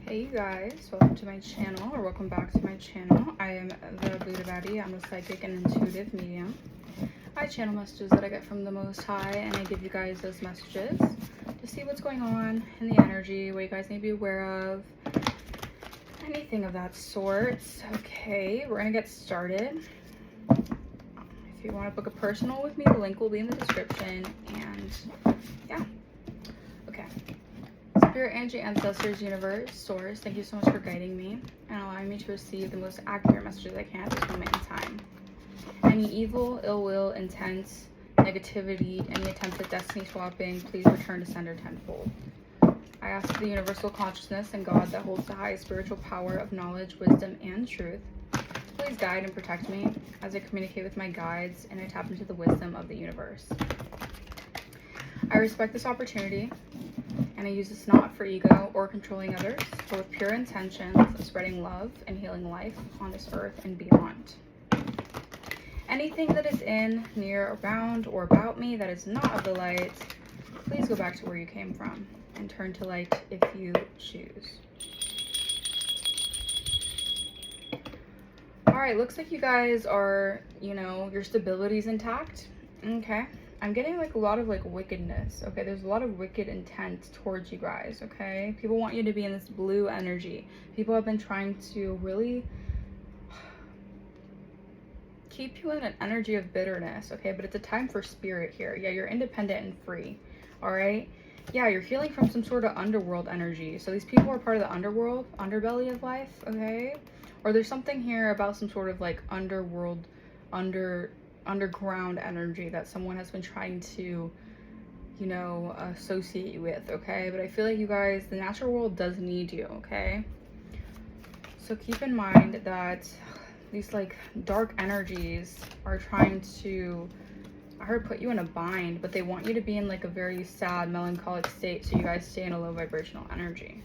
Hey you guys, welcome to my channel, or welcome back to my channel. I am the Buddha Baddie. I'm a psychic and intuitive medium. I channel messages that I get from the Most High, and I give you guys those messages to see what's going on in the energy, what you guys need to be aware of, anything of that sort. Okay, we're gonna get started. If you want to book a personal with me, the link will be in the description, and yeah. Okay. Spirit, energy, ancestors, universe, source, thank you so much for guiding me and allowing me to receive the most accurate messages I can at this moment in time. Any evil, ill will, intent, negativity, any attempt at destiny swapping, please return to sender tenfold. I ask the universal consciousness and God that holds the highest spiritual power of knowledge, wisdom, and truth, please guide and protect me as I communicate with my guides and I tap into the wisdom of the universe. I respect this opportunity, and I use this not for ego or controlling others, but with pure intentions of spreading love and healing life on this earth and beyond. Anything that is in, near, around, or about me that is not of the light, please go back to where you came from and turn to light if you choose. Alright, looks like you guys are, your stability is intact. Okay. I'm getting like a lot of like wickedness. Okay, there's a lot of wicked intent towards you guys. Okay, people want you to be in this blue energy. People have been trying to really keep you in an energy of bitterness. Okay, but it's a time for spirit here. Yeah, you're independent and free. All right, yeah, you're healing from some sort of underworld energy. So these people are part of the underworld, underbelly of life. Okay, or there's something here about some sort of like underworld, underground energy that someone has been trying to, associate you with. Okay, but I feel like you guys, the natural world does need you. Okay, so keep in mind that these like dark energies are trying to, I heard, put you in a bind, but they want you to be in like a very sad, melancholic state, so you guys stay in a low vibrational energy.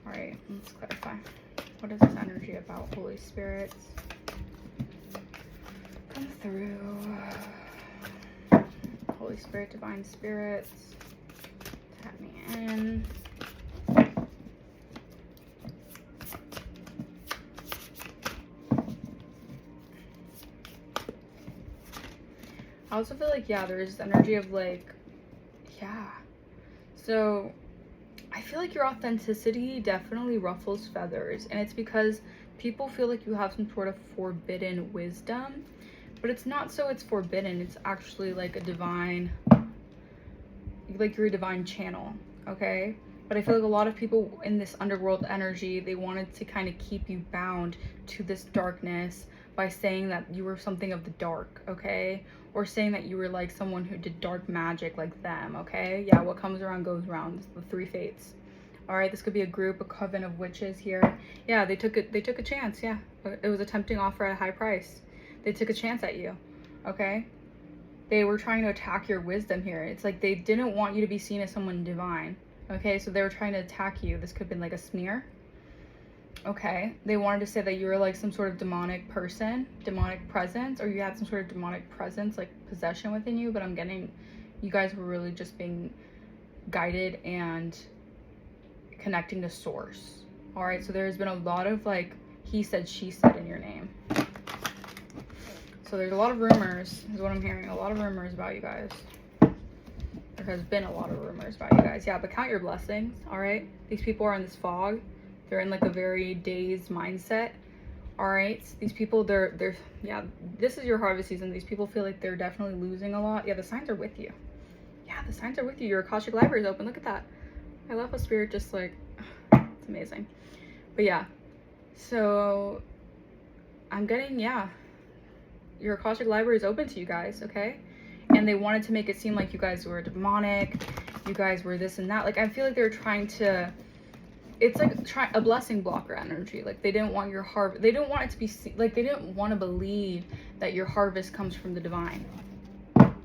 All right, let's clarify. What is this energy about, Holy Spirits? Come through. Holy Spirit, Divine Spirits, tap me in. I also feel like, yeah, there's this energy of like, yeah. So I feel like your authenticity definitely ruffles feathers, and it's because people feel like you have some sort of forbidden wisdom. But it's not so it's forbidden, it's actually like a divine, like you're a divine channel, okay? But I feel like a lot of people in this underworld energy, they wanted to kind of keep you bound to this darkness by saying that you were something of the dark, okay? Or saying that you were like someone who did dark magic like them, okay? Yeah, what comes around goes around, the three fates. All right, this could be a group, a coven of witches here. Yeah, they took a chance, yeah. It was a tempting offer at a high price. They took a chance at you, okay? They were trying to attack your wisdom here. It's like they didn't want you to be seen as someone divine, okay? So they were trying to attack you. This could have been like a smear, okay? They wanted to say that you were like some sort of demonic person, demonic presence, or you had some sort of demonic presence, like possession within you, but I'm getting you guys were really just being guided and connecting to source, all right? So there's been a lot of like he said, she said in your name. So there's a lot of rumors, is what I'm hearing. A lot of rumors about you guys. There has been a lot of rumors about you guys. Yeah, but count your blessings, all right? These people are in this fog. They're in like a very dazed mindset, all right? These people, they're yeah, this is your harvest season. These people feel like they're definitely losing a lot. Yeah, the signs are with you. Yeah, the signs are with you. Your Akashic library is open. Look at that. I love how spirit just like, it's amazing. But yeah, so I'm getting, yeah, your Akashic library is open to you guys, okay? And they wanted to make it seem like you guys were demonic, you guys were this and that. Like, I feel like they were trying to, it's like a blessing blocker energy. Like, they didn't want your harvest, they didn't want it to be, like, they didn't want to believe that your harvest comes from the divine.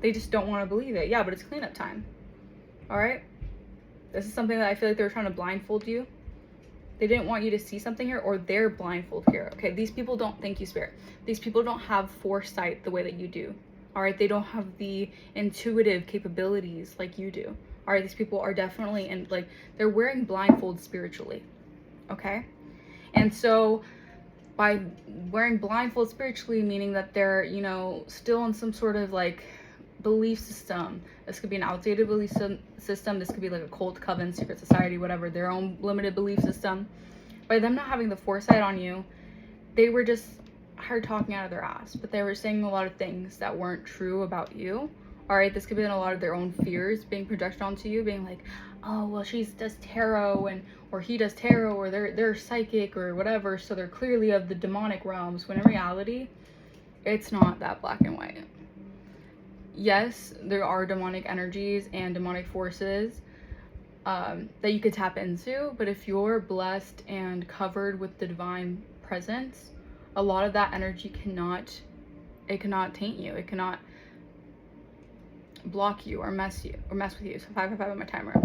They just don't want to believe it. Yeah, but it's cleanup time, all right? This is something that I feel like they were trying to blindfold you. They didn't want you to see something here, or they're blindfold here. Okay, these people don't, thank you, Spirit. These people don't have foresight the way that you do. All right, they don't have the intuitive capabilities like you do. All right, these people are definitely, and like, they're wearing blindfolds spiritually. okay? And so by wearing blindfolds spiritually, meaning that they're, you know, still in some sort of like belief system. This could be an outdated belief system. This could be like a cult, coven, secret society, whatever, their own limited belief system. By them not having the foresight on you, they were just hard talking out of their ass, but they were saying a lot of things that weren't true about you. All right, this could be a lot of their own fears being projected onto you, being like, oh, well, she does tarot, and or he does tarot, or they're psychic or whatever, so they're clearly of the demonic realms, when in reality, it's not that black and white. Yes, there are demonic energies and demonic forces that you could tap into, but if you're blessed and covered with the divine presence, a lot of that energy cannot taint you. It cannot block you or mess with you. So 555 on my timer.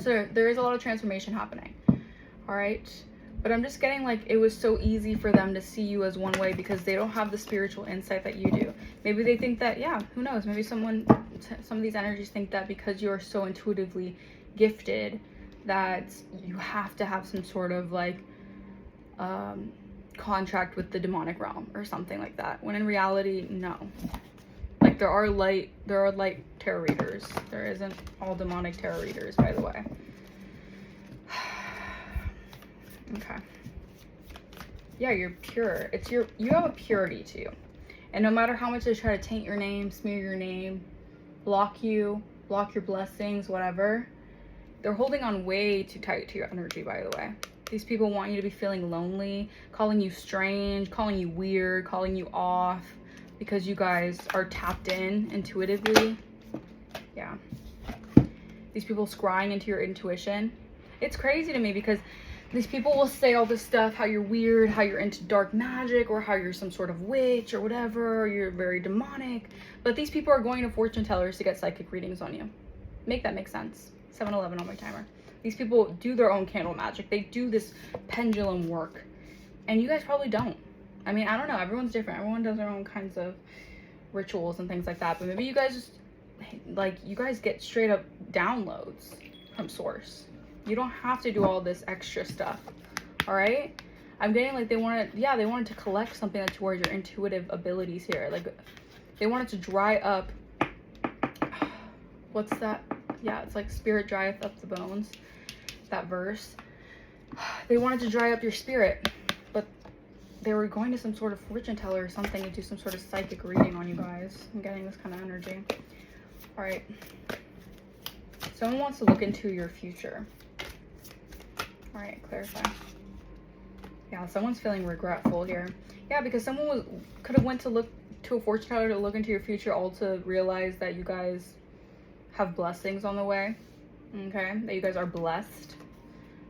So there is a lot of transformation happening. All right. But I'm just getting like, it was so easy for them to see you as one way because they don't have the spiritual insight that you do. Maybe they think that, yeah, who knows? Maybe some of these energies think that because you're so intuitively gifted that you have to have some sort of like contract with the demonic realm or something like that, when in reality, no. Like there are light tarot readers. There isn't all demonic tarot readers, by the way. Okay. Yeah, you're pure. You have a purity to you. And no matter how much they try to taint your name, smear your name, block your blessings, whatever, they're holding on way too tight to your energy, by the way. These people want you to be feeling lonely, calling you strange, calling you weird, calling you off, because you guys are tapped in intuitively. Yeah. These people scrying into your intuition. It's crazy to me because these people will say all this stuff, how you're weird, how you're into dark magic, or how you're some sort of witch or whatever, or you're very demonic. But these people are going to fortune tellers to get psychic readings on you. Make that make sense. 7-11 on my timer. These people do their own candle magic. They do this pendulum work. And you guys probably don't. I mean, I don't know. Everyone's different. Everyone does their own kinds of rituals and things like that. But maybe you guys just, like, you guys get straight up downloads from source. You don't have to do all this extra stuff. All right? I'm getting like they wanted to collect something that's towards your intuitive abilities here. Like, they wanted to dry up. What's that? Yeah, it's like spirit dryeth up the bones. That verse. They wanted to dry up your spirit, but they were going to some sort of fortune teller or something to do some sort of psychic reading on you guys. I'm getting this kind of energy. All right. Someone wants to look into your future. All right, clarify. Yeah, someone's feeling regretful here. Yeah, because someone could have went to look to a fortune teller to look into your future, all to realize that you guys have blessings on the way. Okay, that you guys are blessed,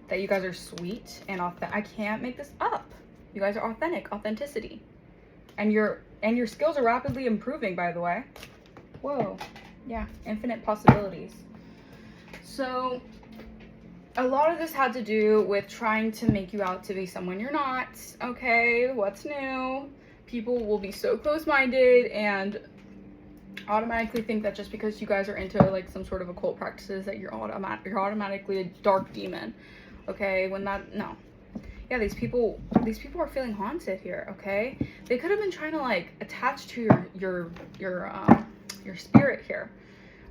that you guys are sweet and authentic. I can't make this up. You guys are authenticity, and your skills are rapidly improving, by the way. Whoa, yeah, infinite possibilities. So a lot of this had to do with trying to make you out to be someone you're not. Okay, what's new? People will be so close-minded and automatically think that just because you guys are into like some sort of occult practices that you're automatically a dark demon. Okay, when that, no. Yeah, these people are feeling haunted here. Okay, they could have been trying to like attach to your spirit here.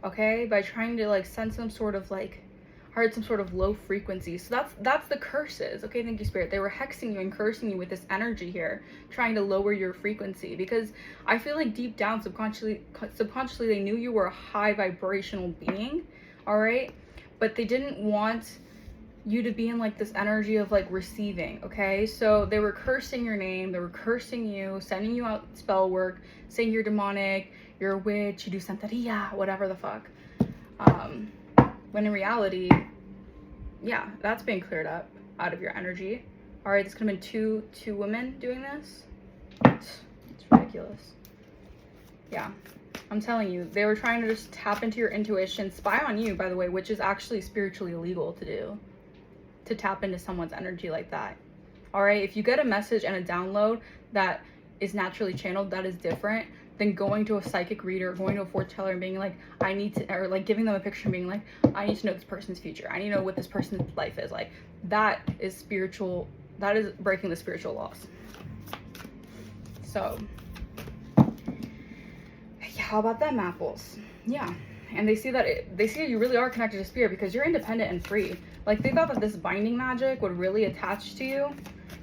Okay, by trying to like send some sort of like heard some sort of low frequency. So that's the curses. Okay, thank you, spirit. They were hexing you and cursing you with this energy here, trying to lower your frequency, because I feel like deep down subconsciously they knew you were a high vibrational being. All right, but they didn't want you to be in like this energy of like receiving. Okay, so they were cursing your name, they were cursing you, sending you out spell work, saying you're demonic, you're a witch, you do santeria, whatever the fuck. When in reality, yeah, that's being cleared up out of your energy. All right, this could have been two women doing this. It's ridiculous. Yeah, I'm telling you, they were trying to just tap into your intuition, spy on you, by the way, which is actually spiritually illegal to do, to tap into someone's energy like that. All right, if you get a message and a download that is naturally channeled, that is different. than going to a psychic reader, going to a fortune teller and being like, I need to, or like giving them a picture and being like, I need to know this person's future. I need to know what this person's life is like. That is spiritual. That is breaking the spiritual laws. So, yeah, how about them apples? Yeah. And they see that you really are connected to spirit because you're independent and free. Like, they thought that this binding magic would really attach to you,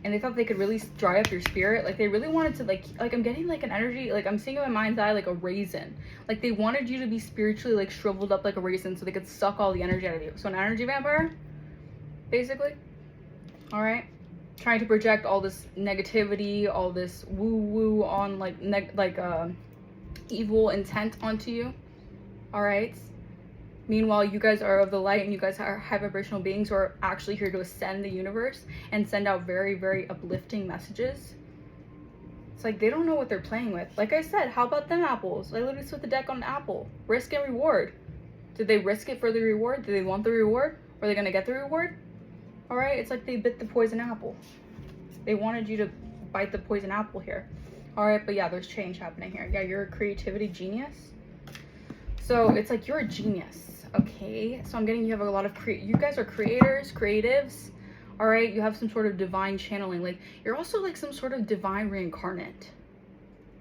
and they thought they could really dry up your spirit. Like, they really wanted to, like I'm getting like an energy, like I'm seeing in my mind's eye like a raisin. Like, they wanted you to be spiritually like shriveled up like a raisin so they could suck all the energy out of you. So an energy vampire, basically. All right, trying to project all this negativity, all this woo woo on like evil intent onto you. All right. Meanwhile, you guys are of the light and you guys are high vibrational beings who are actually here to ascend the universe and send out very, very uplifting messages. It's like they don't know what they're playing with. Like I said, how about them apples? I literally split the deck on an apple. Risk and reward. Did they risk it for the reward? Do they want the reward? Are they going to get the reward? All right. It's like they bit the poison apple. They wanted you to bite the poison apple here. All right. But yeah, there's change happening here. Yeah, you're a creativity genius. So it's like you're a genius. Okay, so I'm getting you have a lot of you guys are creators, creatives. All right, you have some sort of divine channeling. Like, you're also like some sort of divine reincarnate.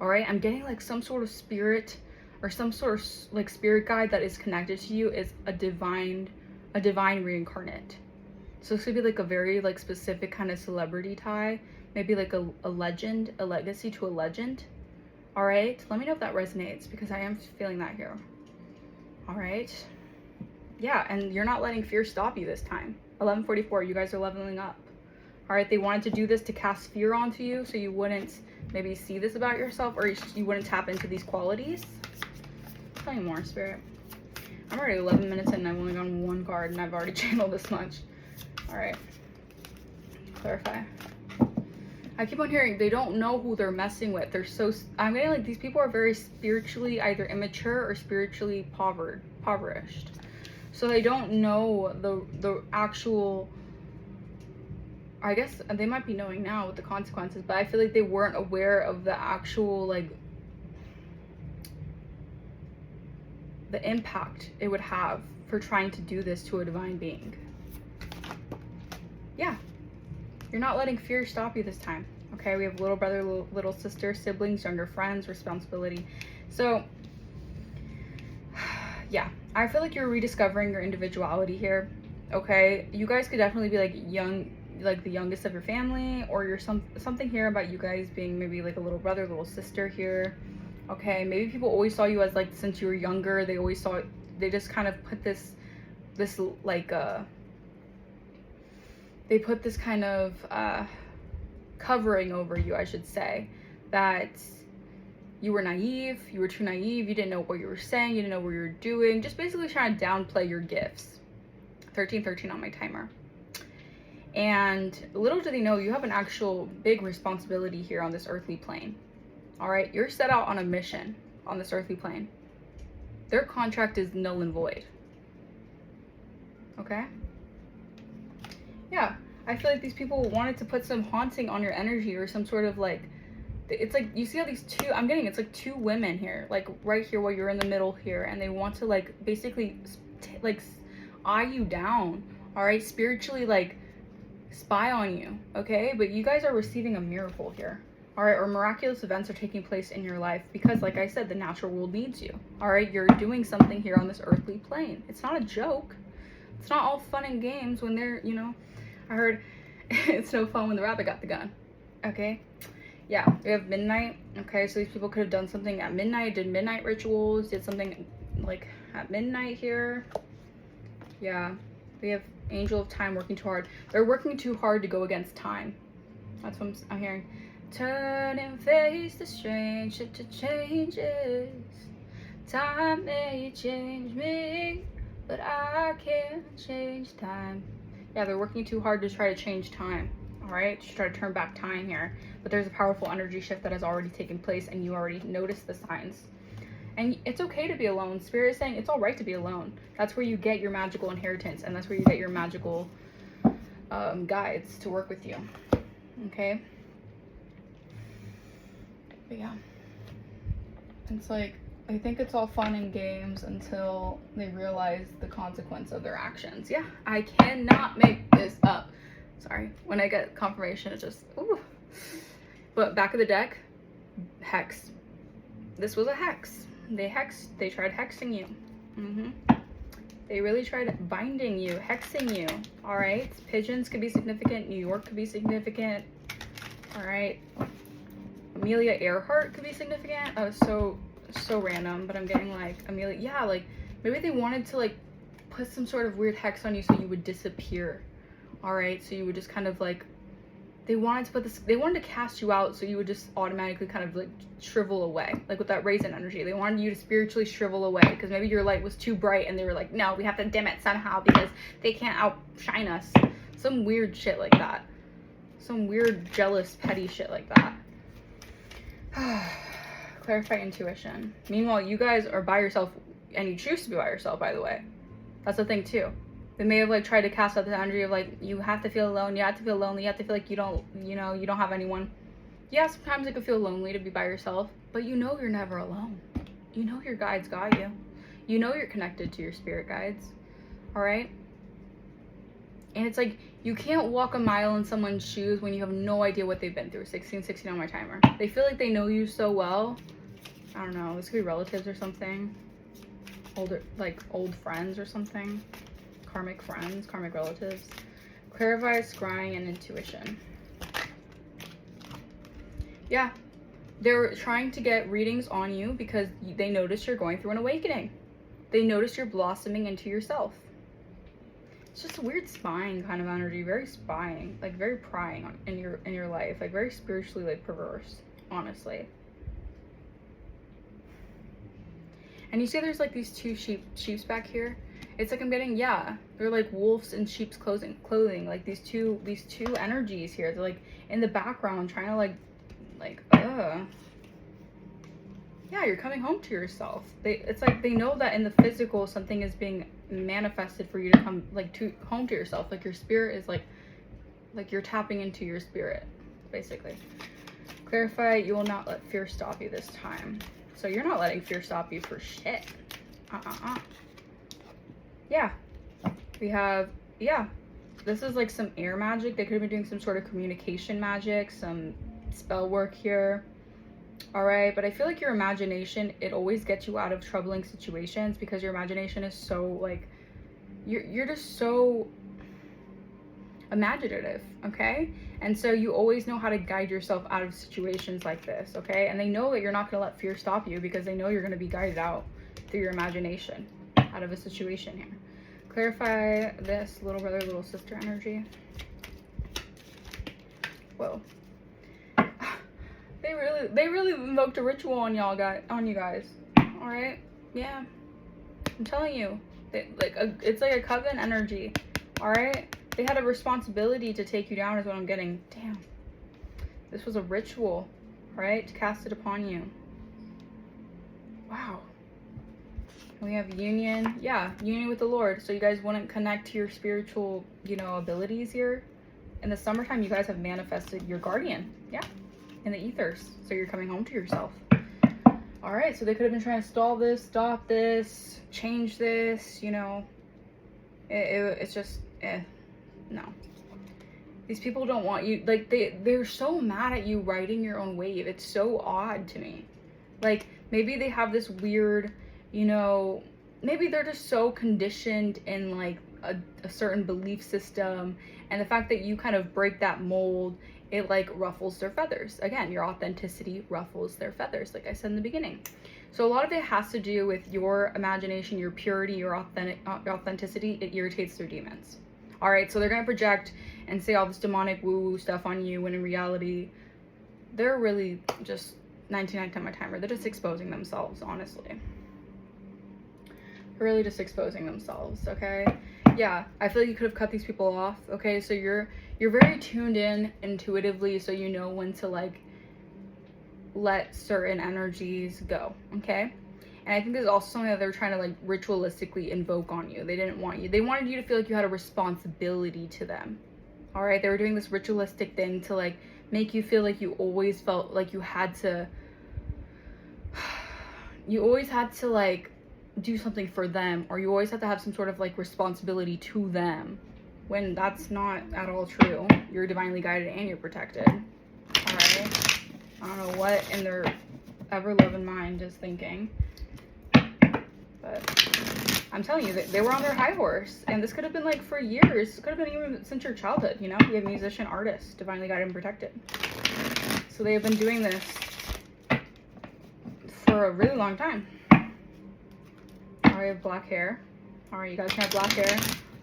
All right, I'm getting like some sort of spirit or some sort of like spirit guide that is connected to you is a divine reincarnate. So this could be like a very like specific kind of celebrity tie, maybe like a legend, a legacy to a legend. All right, let me know if that resonates because I am feeling that here. All right. Yeah, and you're not letting fear stop you this time. 1144, you guys are leveling up. All right, they wanted to do this to cast fear onto you so you wouldn't maybe see this about yourself or you wouldn't tap into these qualities. Tell me more, Spirit. I'm already 11 minutes in and I've only gone one card and I've already channeled this much. All right, clarify. I keep on hearing they don't know who they're messing with. I'm getting like these people are very spiritually either immature or spiritually impoverished. So they don't know the actual, I guess they might be knowing now with the consequences, but I feel like they weren't aware of the actual, like, the impact it would have for trying to do this to a divine being. Yeah. You're not letting fear stop you this time. Okay, we have little brother, little sister, siblings, younger friends, responsibility. So, yeah. I feel like you're rediscovering your individuality here. Okay, you guys could definitely be like young, like the youngest of your family, or you're something here about you guys being maybe like a little brother, little sister here. Okay, maybe people always saw you as like, since you were younger, they just kind of put this like they put this kind of covering over you, I should say, that you were naive, you were too naive, you didn't know what you were saying, you didn't know what you were doing, just basically trying to downplay your gifts. 1313 on my timer. And little do they know, you have an actual big responsibility here on this earthly plane. All right, you're set out on a mission on this earthly plane. Their contract is null and void. Okay? Yeah, I feel like these people wanted to put some haunting on your energy or some sort of like, it's like, you see how these two, I'm getting, it's like two women here, like right here while you're in the middle here, and they want to like basically like eye you down, all right, spiritually like spy on you, okay? But you guys are receiving a miracle here, all right, or miraculous events are taking place in your life because, like I said, the natural world needs you, all right? You're doing something here on this earthly plane. It's not a joke. It's not all fun and games when they're, you know, I heard it's no fun when the rabbit got the gun, okay? Yeah, we have midnight. Okay, so these people could have done something at midnight, did midnight rituals, did something like at midnight here. Yeah, we have angel of time working too hard. They're working too hard to go against time. That's what I'm hearing. Turn and face the strange shit to changes. Time may change me, but I can't change time. Yeah, they're working too hard to try to change time. All right, just try to turn back time here. But there's a powerful energy shift that has already taken place and you already noticed the signs. And it's okay to be alone. Spirit is saying it's all right to be alone. That's where you get your magical inheritance and that's where you get your magical guides to work with you. Okay? But yeah. It's like, I think it's all fun and games until they realize the consequence of their actions. Yeah, I cannot make this up. Sorry, when I get confirmation, it's just, ooh. But back of the deck, hex. This was a hex. They tried hexing you. They really tried binding you, hexing you. All right, pigeons could be significant. New York could be significant. All right, Amelia Earhart could be significant. That was so random, but I'm getting like Amelia. Yeah, like maybe they wanted to like put some sort of weird hex on you so you would disappear. All right, so you would just kind of like, they wanted to cast you out so you would just automatically kind of like shrivel away, like with that raisin energy. They wanted you to spiritually shrivel away because maybe your light was too bright and they were like, no, we have to dim it somehow because they can't outshine us. Some weird shit like that. Some weird, jealous, petty shit like that. Clarify intuition. Meanwhile, you guys are by yourself, and you choose to be by yourself, by the way. That's the thing too. They may have like tried to cast out the energy of like, you have to feel alone, you have to feel lonely, you have to feel like you don't have anyone. Yeah, sometimes it can feel lonely to be by yourself, but you know you're never alone. You know your guides got you. You know you're connected to your spirit guides. All right? And it's like, you can't walk a mile in someone's shoes when you have no idea what they've been through. 16 on my timer. They feel like they know you so well. I don't know, this could be relatives or something. Old friends or something. Karmic friends, karmic relatives. Clarify, scrying, and intuition. Yeah, they're trying to get readings on you because they notice you're going through an awakening. They notice you're blossoming into yourself. It's just a weird spying kind of energy, very spying, like very prying in your life, like very spiritually like perverse, honestly. And you see there's like these two sheeps back here. It's like I'm getting, yeah, they're like wolves in sheep's clothing, like these two energies here. They're like in the background trying to like yeah, you're coming home to yourself. It's like they know that in the physical something is being manifested for you to come like home to yourself. Like your spirit is like you're tapping into your spirit, basically. Clarify, you will not let fear stop you this time. So you're not letting fear stop you for shit. Yeah, we have, yeah, this is like some air magic. They could have been doing some sort of communication magic, some spell work here. All right, but I feel like your imagination, it always gets you out of troubling situations because your imagination is so like, you're just so imaginative, okay? And so you always know how to guide yourself out of situations like this, okay? And they know that you're not going to let fear stop you because they know you're going to be guided out through your imagination out of a situation here. Clarify this little brother, little sister energy. Whoa. They really invoked a ritual on you guys. All right? Yeah. I'm telling you. It's like a coven energy. All right? They had a responsibility to take you down is what I'm getting. Damn. This was a ritual, right? To cast it upon you. Wow. We have union. Yeah, union with the Lord. So you guys wouldn't connect to your spiritual, abilities here. In the summertime, you guys have manifested your guardian. Yeah. In the ethers. So you're coming home to yourself. All right. So they could have been trying to stall this, stop this, change this, It's just, no. These people don't want you, like, they're so mad at you riding your own wave. It's so odd to me. Like, maybe they have this weird, maybe they're just so conditioned in like a certain belief system, and the fact that you kind of break that mold, it like ruffles their feathers. Again, your authenticity ruffles their feathers, like I said in the beginning. So a lot of it has to do with your imagination, your purity, your authenticity. It irritates their demons. All right, so they're gonna project and say all this demonic woo-woo stuff on you, when in reality, they're really just 99 on my timer. They're just exposing themselves, honestly. They're really just exposing themselves, okay? Yeah, I feel like you could have cut these people off, okay? So you're very tuned in intuitively, so you know when to like let certain energies go, okay? And I think there's also something that they're trying to like ritualistically invoke on you. They didn't want you. They wanted you to feel like you had a responsibility to them. All right, they were doing this ritualistic thing to like make you feel like you always felt like you had to you always had to like do something for them, or you always have to have some sort of like responsibility to them, when that's not at all true. You're divinely guided and you're protected. All right, I don't know what in their ever loving mind is thinking, but I'm telling you that they were on their high horse, and this could have been like for years. It could have been even since your childhood. You know, we have musician, artists, divinely guided and protected. So they have been doing this for a really long time. I have black hair. All right, you guys can have black hair.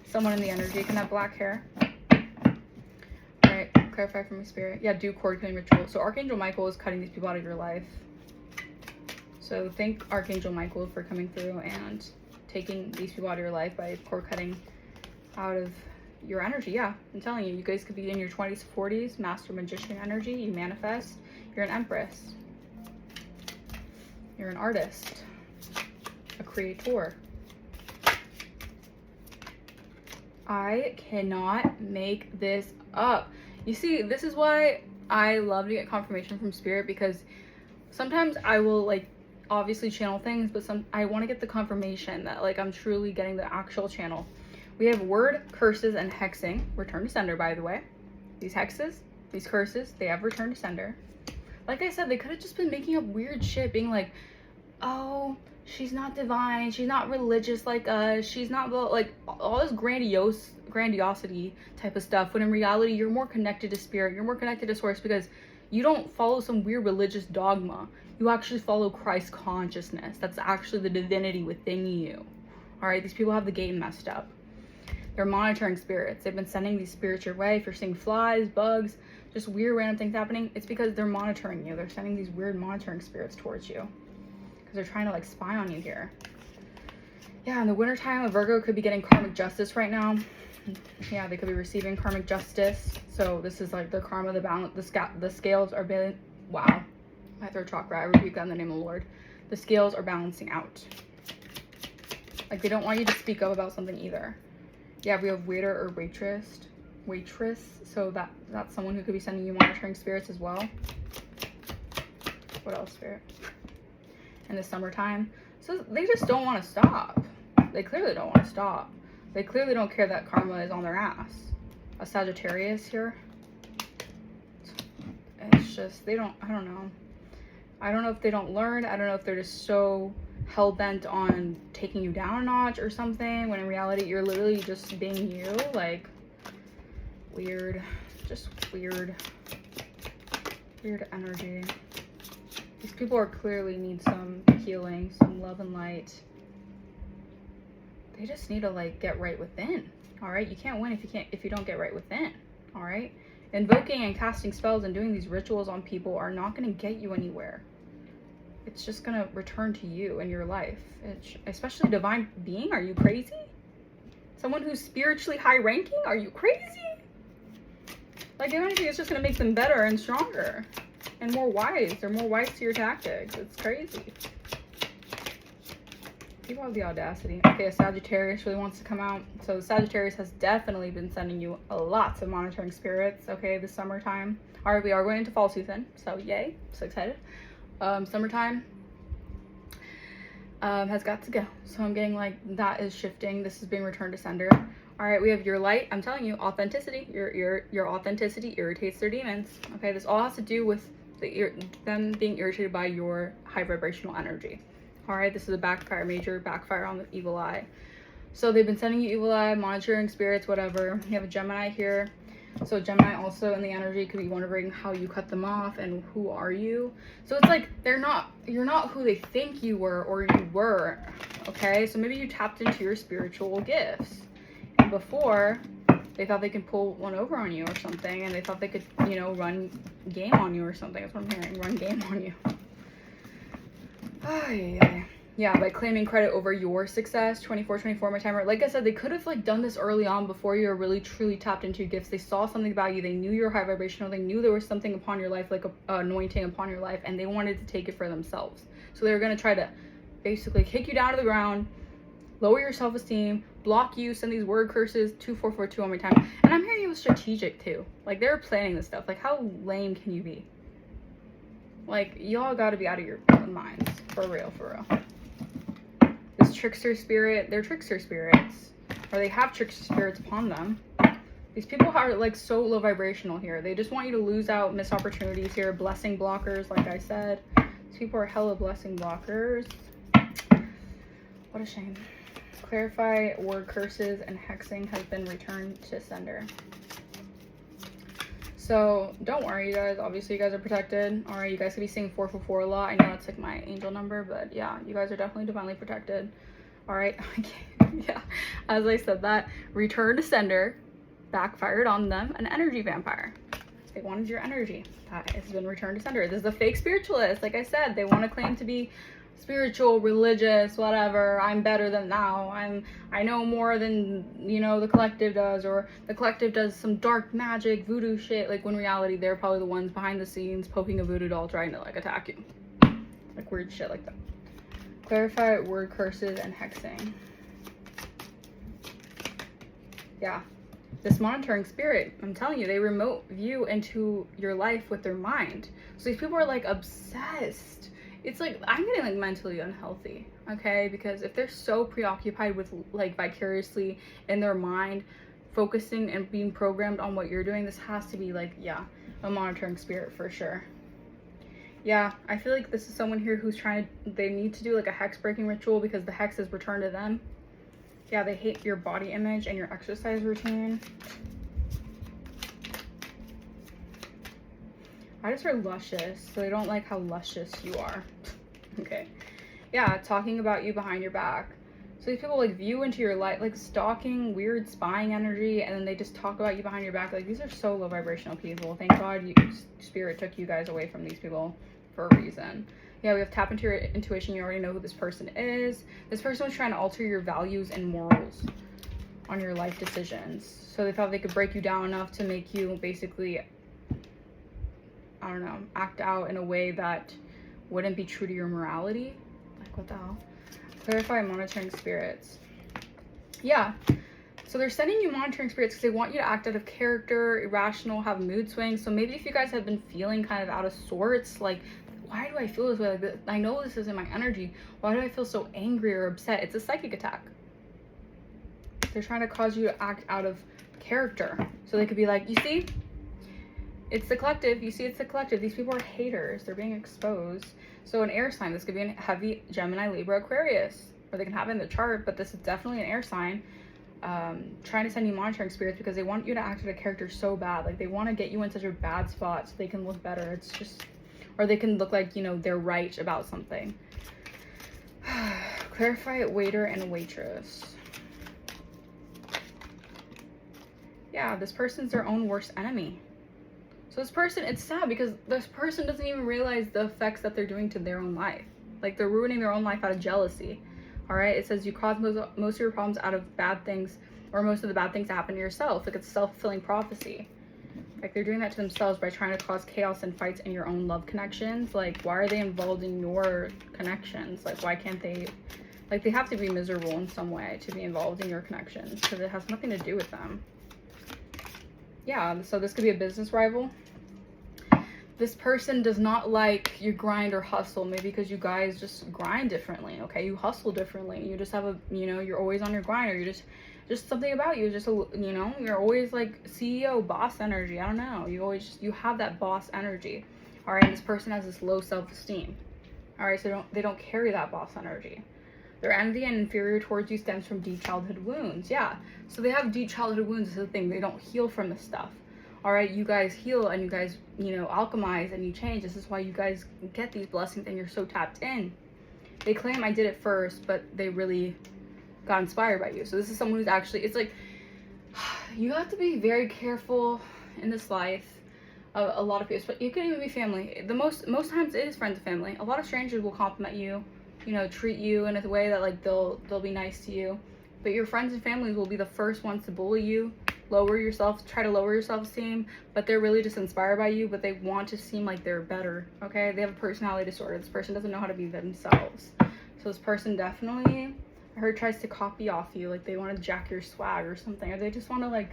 Someone in the energy can have black hair. All right, clarify for my spirit. Yeah, do cord cutting ritual. So Archangel Michael is cutting these people out of your life. So thank Archangel Michael for coming through and taking these people out of your life by cord cutting out of your energy. Yeah, I'm telling you, you guys could be in your 20s, 40s, master magician energy. You manifest. You're an empress. You're an artist. A creator. I cannot make this up. You see, this is why I love to get confirmation from spirit, because sometimes I will like obviously channel things, but I want to get the confirmation that like I'm truly getting the actual channel. We have word, curses, and hexing. Return to sender, by the way. These hexes, these curses, they have returned to sender. Like I said, they could have just been making up weird shit, being like, oh, she's not divine, she's not religious like us, she's not like all this grandiosity type of stuff, when in reality you're more connected to spirit, you're more connected to source, because you don't follow some weird religious dogma. You actually follow Christ consciousness. That's actually the divinity within you. All right, these people have the game messed up. They're monitoring spirits. They've been sending these spirits your way. If you're seeing flies, bugs, just weird random things happening, it's because they're monitoring you. They're sending these weird monitoring spirits towards you, because they're trying to like spy on you here. Yeah, in the wintertime, a Virgo could be getting karmic justice right now. Yeah, they could be receiving karmic justice. So this is like their karma, the balance, the scales are balancing. Wow, my throat chakra, I rebuke that in the name of the Lord. The scales are balancing out. Like they don't want you to speak up about something either. Yeah, we have waiter or waitress. So that's someone who could be sending you monitoring spirits as well. What else, spirit? In the summertime, so they just don't want to stop. They clearly don't want to stop. They clearly don't care that karma is on their ass. A Sagittarius here. It's just, they don't, I don't know. I don't know if they don't learn. I don't know if they're just so hell-bent on taking you down a notch or something, when in reality you're literally just being you. Like, weird. Just weird energy. These people are clearly need some healing, some love and light. They just need to like get right within. All right, you can't win if you don't get right within. All right, invoking and casting spells and doing these rituals on people are not going to get you anywhere. It's just going to return to you in your life. Especially divine being. Are you crazy? Someone who's spiritually high ranking? Are you crazy? Like, if anything, it's just going to make them better and stronger and more wise. They're more wise to your tactics. It's crazy. People have the audacity. Okay, a Sagittarius really wants to come out. So the Sagittarius has definitely been sending you lots of monitoring spirits, okay, this summertime. All right, we are going into fall season, so yay, so excited. Summertime has got to go. So I'm getting like that is shifting. This is being returned to sender. All right, we have your light. I'm telling you, authenticity. Your authenticity irritates their demons. Okay, this all has to do with them being irritated by your high vibrational energy. All right, this is a backfire, major backfire on the evil eye. So they've been sending you evil eye, monitoring spirits, whatever. You have a Gemini here. So Gemini also in the energy could be wondering how you cut them off and who are you. So it's like you're not who they think you were or you were. Okay, so maybe you tapped into your spiritual gifts, and before they thought they could pull one over on you or something, and they thought they could, you know, run game on you or something. That's what I'm hearing, run game on you. Yeah, by claiming credit over your success. 24 my timer. Like I said, they could have like done this early on before you're really truly tapped into your gifts. They saw something about you. They knew you're high vibrational. They knew there was something upon your life, like a anointing upon your life, and they wanted to take it for themselves. So they were going to try to basically kick you down to the ground, lower your self-esteem, block you, send these word curses, 2442 on my time. And I'm hearing it was strategic too. Like, they were planning this stuff. Like, how lame can you be? Like, y'all got to be out of your minds. For real, for real. This trickster spirit, they're trickster spirits. Or they have trickster spirits upon them. These people are like so low vibrational here. They just want you to lose out, miss opportunities here. Blessing blockers, like I said. These people are hella blessing blockers. What a shame. Clarify word curses and hexing has been returned to sender. So don't worry, you guys. Obviously, you guys are protected. All right, you guys could be seeing 444 a lot. I know that's like my angel number, but yeah, you guys are definitely divinely protected. All right. Yeah, as I said that, return to sender, backfired on them, an energy vampire. They wanted your energy. That has been returned to sender. This is a fake spiritualist. Like I said, they want to claim to be spiritual, religious, whatever. I'm better than thou. I know more than, you know, the collective does, or the collective does some dark magic, voodoo shit. Like, when in reality, they're probably the ones behind the scenes poking a voodoo doll trying to like attack you. Like weird shit like that. Clarify word curses and hexing. Yeah. This monitoring spirit, I'm telling you, they remote view into your life with their mind. So these people are like obsessed. It's like, I'm getting like mentally unhealthy, okay? Because if they're so preoccupied with like vicariously in their mind, focusing and being programmed on what you're doing, this has to be like, yeah, a monitoring spirit for sure. Yeah, I feel like this is someone here who's trying to, they need to do like a hex breaking ritual because the hex is returned to them. Yeah, they hate your body image and your exercise routine. I just heard luscious, so they don't like how luscious you are. Okay. Yeah, talking about you behind your back. So these people like view into your life, like stalking, weird spying energy, and then they just talk about you behind your back. Like, these are so low vibrational people. Thank God spirit took you guys away from these people for a reason. Yeah, we have tap into your intuition. You already know who this person is. This person was trying to alter your values and morals on your life decisions. So they thought they could break you down enough to make you basically, I don't know, act out in a way that wouldn't be true to your morality. Like, what the hell? Clarify monitoring spirits. Yeah. So they're sending you monitoring spirits because they want you to act out of character, irrational, have mood swings. So maybe if you guys have been feeling kind of out of sorts, like, why do I feel this way? Like, this, I know this isn't my energy. Why do I feel so angry or upset? It's a psychic attack. They're trying to cause you to act out of character. So they could be like, you see, it's the collective. You see, it's the collective. These people are haters. They're being exposed. So an air sign. This could be a heavy Gemini, Libra, Aquarius. Or they can have it in the chart, but this is definitely an air sign. Trying to send you monitoring spirits because they want you to act out a character so bad. Like, they want to get you in such a bad spot so they can look better. It's just... Or they can look like, you know, they're right about something. Clarify waiter and waitress. Yeah, this person's their own worst enemy. So this person, it's sad because this person doesn't even realize the effects that they're doing to their own life. Like, they're ruining their own life out of jealousy. All right, it says you cause most of your problems out of bad things, or most of the bad things that happen to yourself. Like, it's self-fulfilling prophecy. Like, they're doing that to themselves by trying to cause chaos and fights in your own love connections. Like, why are they involved in your connections? Like, why can't they, like, they have to be miserable in some way to be involved in your connections because it has nothing to do with them. Yeah, so this could be a business rival. This person does not like you grind or hustle, maybe because you guys just grind differently, okay? You hustle differently. You just have a, you know, you're always on your grind, or you're just something about you, just, a, you know, you're always like CEO, boss energy. I don't know. You always, you have that boss energy. All right, and this person has this low self-esteem. All right, so they don't carry that boss energy. Their envy and inferior towards you stems from deep childhood wounds. Yeah, so they have deep childhood wounds. This is the thing. They don't heal from this stuff. All right, you guys heal and you guys, you know, alchemize and you change. This is why you guys get these blessings and you're so tapped in. They claim I did it first, but they really got inspired by you. So this is someone who's actually, it's like, you have to be very careful in this life. A lot of people, but it could even be family. Most times it is friends and family. A lot of strangers will compliment you, you know, treat you in a way that like they'll be nice to you. But your friends and families will be the first ones to bully you, try to lower your self-esteem, but they're really just inspired by you, but they want to seem like they're better, okay? They have a personality disorder. This person doesn't know how to be themselves. So this person definitely, I heard, tries to copy off you, like they want to jack your swag or something, or they just want to like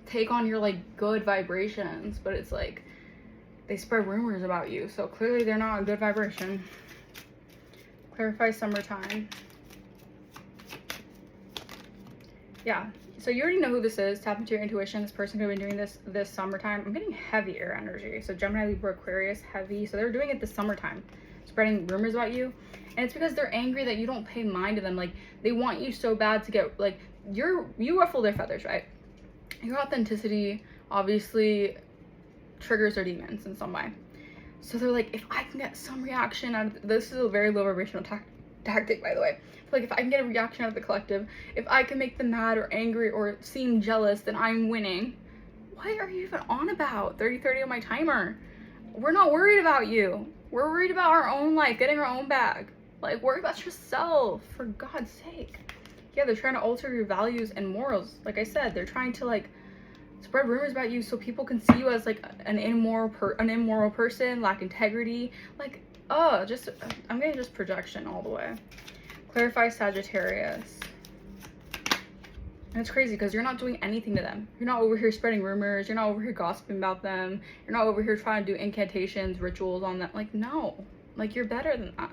take on your like good vibrations, but it's like they spread rumors about you, so clearly they're not a good vibration. Clarify summertime. Yeah. So you already know who this is. Tap into your intuition. This person could have been doing this summertime. I'm getting heavy air energy. So Gemini, Libra, Aquarius, heavy. So they're doing it this summertime, spreading rumors about you. And it's because they're angry that you don't pay mind to them. Like, they want you so bad to get, like, you ruffle their feathers, right? Your authenticity obviously triggers their demons in some way. So they're like, if I can get some reaction out of this, is a very low vibrational tactic, by the way. Like, if I can get a reaction out of the collective, if I can make them mad or angry or seem jealous, then I'm winning. What are you even on about? 30 on my timer. We're not worried about you. We're worried about our own life, getting our own bag. Like, worry about yourself, for God's sake. Yeah, they're trying to alter your values and morals. Like I said, they're trying to, like, spread rumors about you so people can see you as, like, an immoral person, lack integrity. Like, I'm getting just projection all the way. Clarify Sagittarius. And it's crazy because you're not doing anything to them. You're not over here spreading rumors. You're not over here gossiping about them. You're not over here trying to do incantations, rituals on them. Like, no. Like, you're better than that.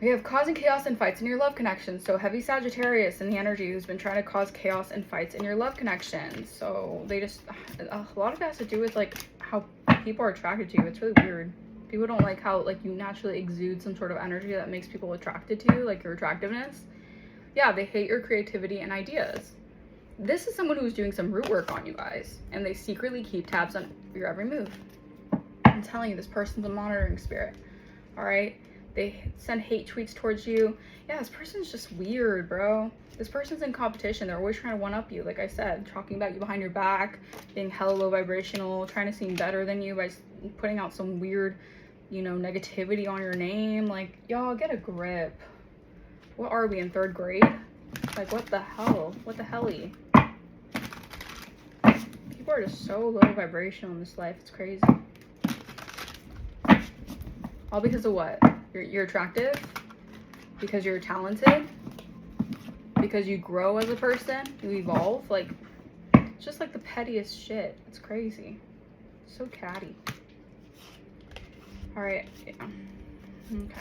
We have causing chaos and fights in your love connection. So heavy Sagittarius in the energy who's been trying to cause chaos and fights in your love connection. So they just, a lot of it has to do with, like, how people are attracted to you. It's really weird. People don't like how, like, you naturally exude some sort of energy that makes people attracted to you, like your attractiveness. Yeah, they hate your creativity and ideas. This is someone who's doing some root work on you guys, and they secretly keep tabs on your every move. I'm telling you, this person's a monitoring spirit. All right? They send hate tweets towards you. Yeah, this person's just weird, bro. This person's in competition. They're always trying to one-up you, like I said, talking about you behind your back, being hella low vibrational, trying to seem better than you by putting out some weird, you know, negativity on your name. Like, y'all, get a grip. What are we, in 3rd grade? Like, what the hell? What the helly? People are just so low vibrational in this life. It's crazy. All because of what? You're attractive? Because you're talented? Because you grow as a person? You evolve? Like, it's just like the pettiest shit. It's crazy. So catty. All right. Yeah. Okay.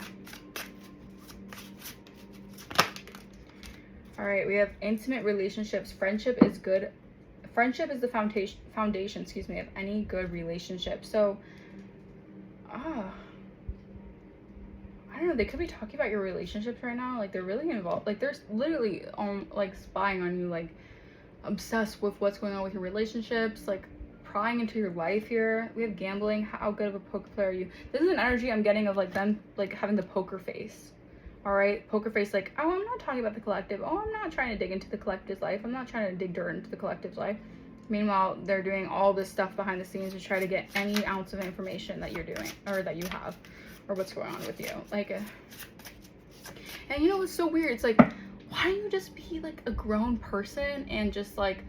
All right. We have intimate relationships. Friendship is good. Friendship is the foundation, excuse me, of any good relationship. So, I don't know, they could be talking about your relationships right now. Like, they're really involved. Like, they're literally like spying on you, like obsessed with what's going on with your relationships, like prying into your life here. We have gambling. How good of a poker player are you? This is an energy I'm getting of, like, them, like, having the poker face. All right, poker face, like, oh, I'm not talking about the collective. Oh, I'm not trying to dig into the collective's life. I'm not trying to dig dirt into the collective's life. Meanwhile, they're doing all this stuff behind the scenes to try to get any ounce of information that you're doing, or that you have, or what's going on with you. Like, and you know what's so weird? It's like, why don't you just be, like, a grown person and just, like,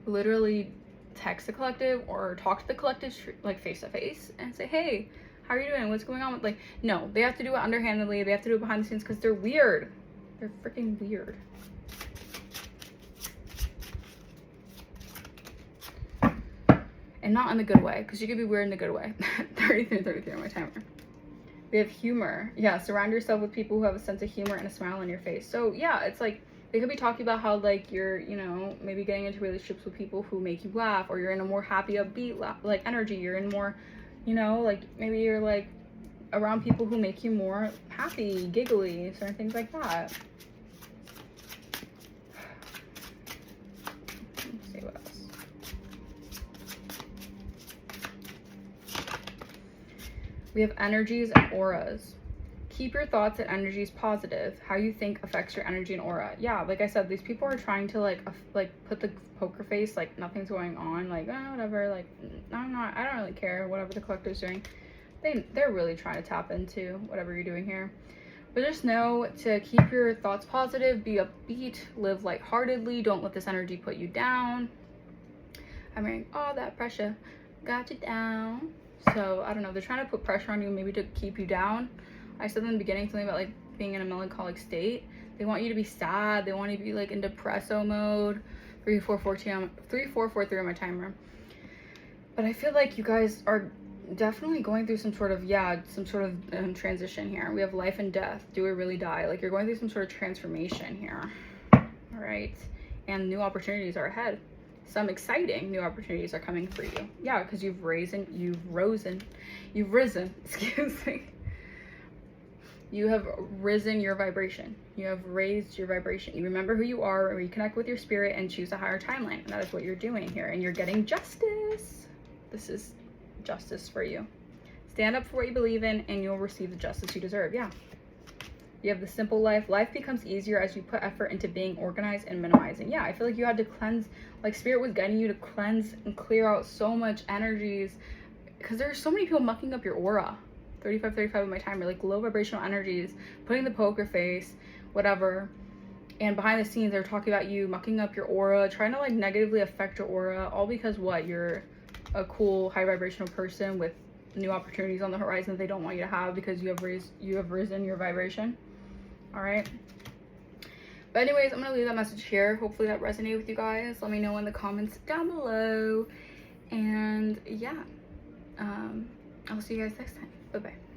literally text the collective or talk to the collective, like, face to face, and say, hey, how are you doing? What's going on with, like, no, they have to do it underhandedly. They have to do it behind the scenes because they're weird. They're freaking weird. And not in the good way, because you could be weird in the good way. 33 on my timer. We have humor. Yeah, surround yourself with people who have a sense of humor and a smile on your face. So yeah, it's like, they could be talking about how, like, you're, you know, maybe getting into relationships with people who make you laugh, or you're in a more happy, upbeat, like, energy. You're in more, you know, like, maybe you're, like, around people who make you more happy, giggly, certain things like that. Let's see what else. We have energies and auras. Keep your thoughts and energies positive. How you think affects your energy and aura. Yeah, like I said, these people are trying to, like put the poker face, like nothing's going on, like, oh, whatever, like, I don't really care, whatever the collective's doing. They're really trying to tap into whatever you're doing here. But just know to keep your thoughts positive, be upbeat, live lightheartedly, don't let this energy put you down. I'm hearing all that pressure got you down. So I don't know, they're trying to put pressure on you, maybe to keep you down. I said in the beginning something about, like, being in a melancholic state. They want you to be sad. They want you to be, like, in depresso mode. 3443 on my timer. But I feel like you guys are definitely going through some sort of, transition here. We have life and death. Do we really die? Like, you're going through some sort of transformation here. All right. And new opportunities are ahead. Some exciting new opportunities are coming for you. Yeah, because you've risen, excuse me. You have risen your vibration. You have raised your vibration. You remember who you are, reconnect with your spirit, and choose a higher timeline. And that is what you're doing here. And you're getting justice. This is justice for you. Stand up for what you believe in, and you'll receive the justice you deserve. Yeah. You have the simple life. Life becomes easier as you put effort into being organized and minimizing. Yeah, I feel like you had to cleanse, like spirit was guiding you to cleanse and clear out so much energies, because there's so many people mucking up your aura. 35 of my time are like low vibrational energies, putting the poker face, whatever. And behind the scenes, they're talking about you mucking up your aura, trying to like negatively affect your aura, all because what? You're a cool, high vibrational person with new opportunities on the horizon that they don't want you to have because you have risen your vibration. All right. But anyways, I'm gonna leave that message here. Hopefully that resonated with you guys. Let me know in the comments down below. And yeah, I'll see you guys next time. Bye bye.